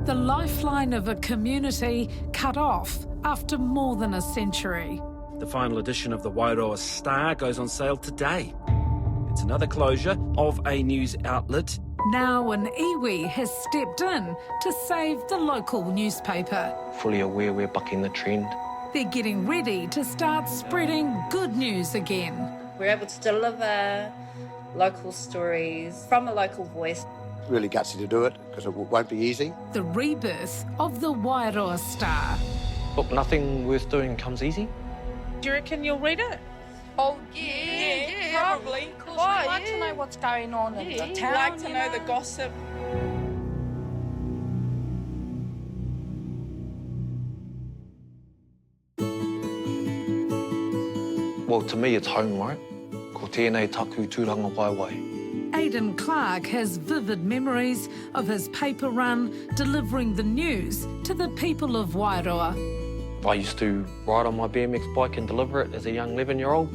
The lifeline of a community cut off after more than a century. The final edition of the Wairoa Star goes on sale today. It's another closure of a news outlet. Now an iwi has stepped in to save the local newspaper. Fully aware we're bucking the trend. They're getting ready to start spreading good news again. We're able to deliver local stories from a local voice. Really gutsy to do it because it won't be easy. The rebirth of the Wairoa Star. Look, nothing worth doing comes easy. Do you reckon you'll read it? Oh, yeah, probably. Of course, we like to know what's going on in the town. We like to know the gossip. Well, to me, it's home, right? Ko tēnei taku tūranga waiwai. Aayden Clarke has vivid memories of his paper run delivering the news to the people of Wairoa. I used to ride on my BMX bike and deliver it as a young 11-year-old,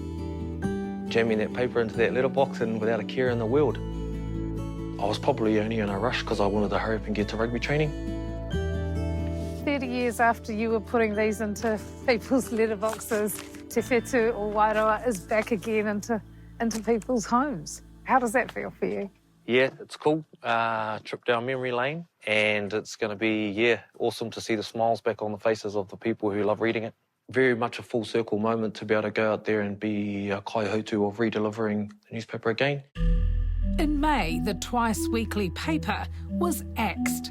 jamming that paper into that letterbox and without a care in the world. I was probably only in a rush because I wanted to hurry up and get to rugby training. 30 years after you were putting these into people's letterboxes, Te Whetū or Wairoa is back again into people's homes. How does that feel for you? Yeah, it's cool. Trip down memory lane, and it's going to be, awesome to see the smiles back on the faces of the people who love reading it. Very much a full circle moment to be able to go out there and be a kaihotu of redelivering the newspaper again. In May, the twice-weekly paper was axed.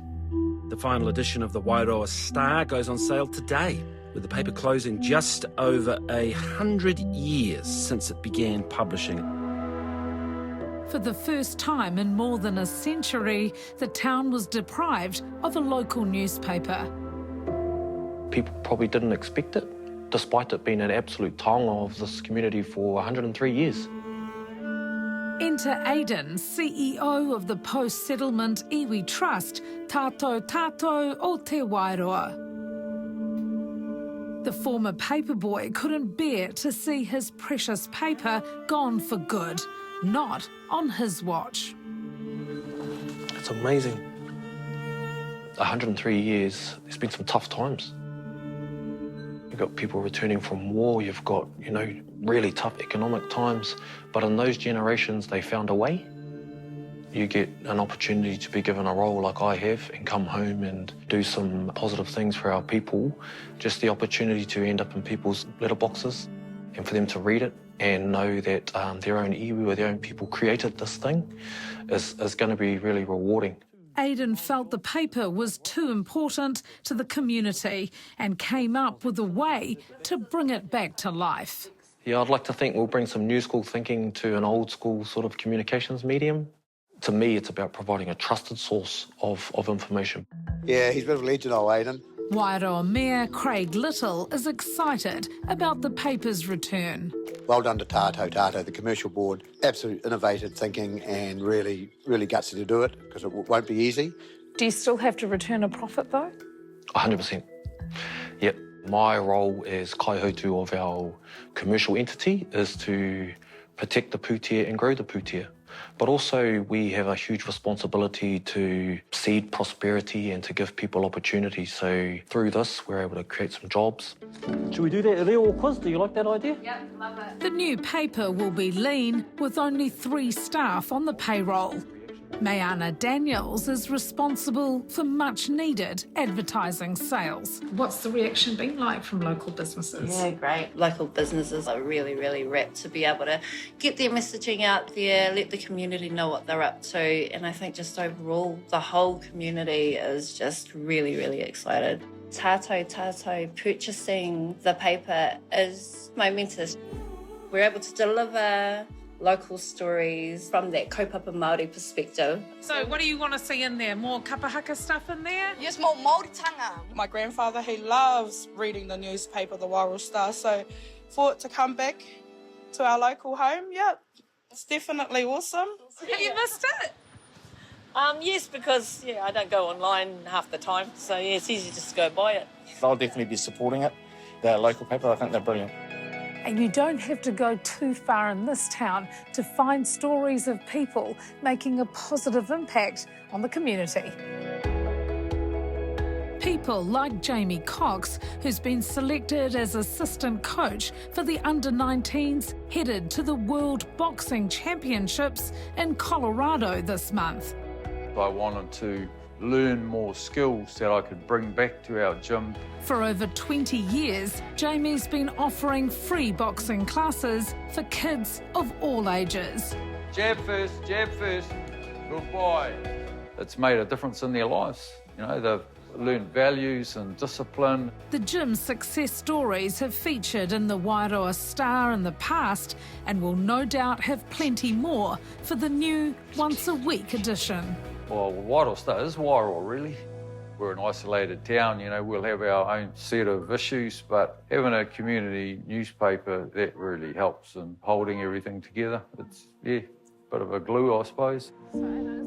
The final edition of the Wairoa Star goes on sale today, with the paper closing just over 100 years since it began publishing. For the first time in more than a century, the town was deprived of a local newspaper. People probably didn't expect it, despite it being an absolute taonga of this community for 103 years. Enter Aayden, CEO of the post-settlement iwi trust, Tātau Tātau o Te Wairoa. The former paperboy couldn't bear to see his precious paper gone for good, not on his watch. It's amazing. 103 years, there's been some tough times. You've got people returning from war, you've got, really tough economic times, but in those generations, they found a way. You get an opportunity to be given a role like I have and come home and do some positive things for our people. Just the opportunity to end up in people's letterboxes and for them to read it and know that their own iwi or their own people created this thing is going to be really rewarding. Aayden felt the paper was too important to the community and came up with a way to bring it back to life. Yeah, I'd like to think we'll bring some new school thinking to an old school sort of communications medium. To me, it's about providing a trusted source of information. Yeah, he's a bit of a legend, old Aayden. Wairoa Mayor Craig Little is excited about the paper's return. Well done to Tātau Tātau, the commercial board. Absolute innovative thinking and really, really gutsy to do it because it won't be easy. Do you still have to return a profit, though? 100%. Yep. My role as kaihotu of our commercial entity is to protect the pūtea and grow the pūtea. But also we have a huge responsibility to seed prosperity and to give people opportunities. So through this, we're able to create some jobs. Should we do that reo quiz? Do you like that idea? Yeah, love it. The new paper will be lean with only 3 staff on the payroll. Mayana Daniels is responsible for much-needed advertising sales. What's the reaction been like from local businesses? Yeah, great. Local businesses are really, really rapt to be able to get their messaging out there, let the community know what they're up to. And I think just overall, the whole community is just really, really excited. Tātau Tātau purchasing the paper is momentous. We're able to deliver local stories from that kaupapa Māori perspective. So what do you want to see in there? More kapahaka stuff in there? Yes, more Māoritanga. My grandfather, he loves reading the newspaper, the Wairoa Star, so for it to come back to our local home, it's definitely awesome. Have you missed it? Yes, because I don't go online half the time, so it's easy just to go buy it. I'll definitely be supporting it, the local paper. I think they're brilliant. And you don't have to go too far in this town to find stories of people making a positive impact on the community. People like Jamie Cox, who's been selected as assistant coach for the under-19s, headed to the World Boxing Championships in Colorado this month. I wanted to learn more skills that I could bring back to our gym. For over 20 years, Jamie's been offering free boxing classes for kids of all ages. Jab first, good boy. It's made a difference in their lives. You know, they've learned values and discipline. The gym's success stories have featured in the Wairoa Star in the past and will no doubt have plenty more for the new once-a-week edition. Well, Wairoa Star is Wairoa, really. We're an isolated town, you know, we'll have our own set of issues, but having a community newspaper, that really helps in holding everything together. It's, yeah, a bit of a glue, I suppose.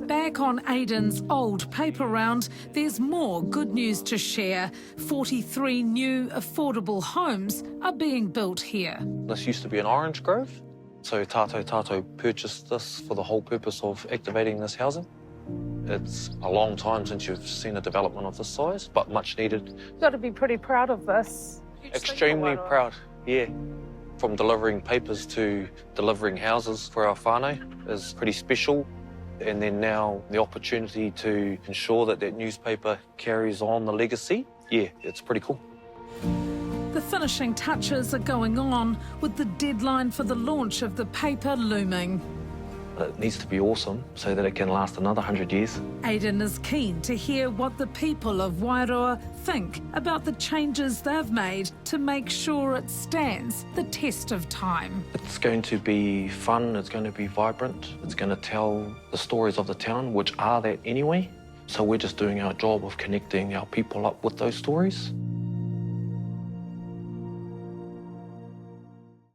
Back on Aayden's old paper round, there's more good news to share. 43 new affordable homes are being built here. This used to be an orange grove, so Tātau Tātau purchased this for the whole purpose of activating this housing. It's a long time since you've seen a development of this size, but much needed. You've got to be pretty proud of this. Extremely proud, yeah. From delivering papers to delivering houses for our whānau is pretty special. And then now the opportunity to ensure that that newspaper carries on the legacy, yeah, it's pretty cool. The finishing touches are going on with the deadline for the launch of the paper looming. It needs to be awesome so that it can last another 100 years. Aayden is keen to hear what the people of Wairoa think about the changes they've made to make sure it stands the test of time. It's going to be fun, it's going to be vibrant, it's going to tell the stories of the town, which are that anyway. So we're just doing our job of connecting our people up with those stories.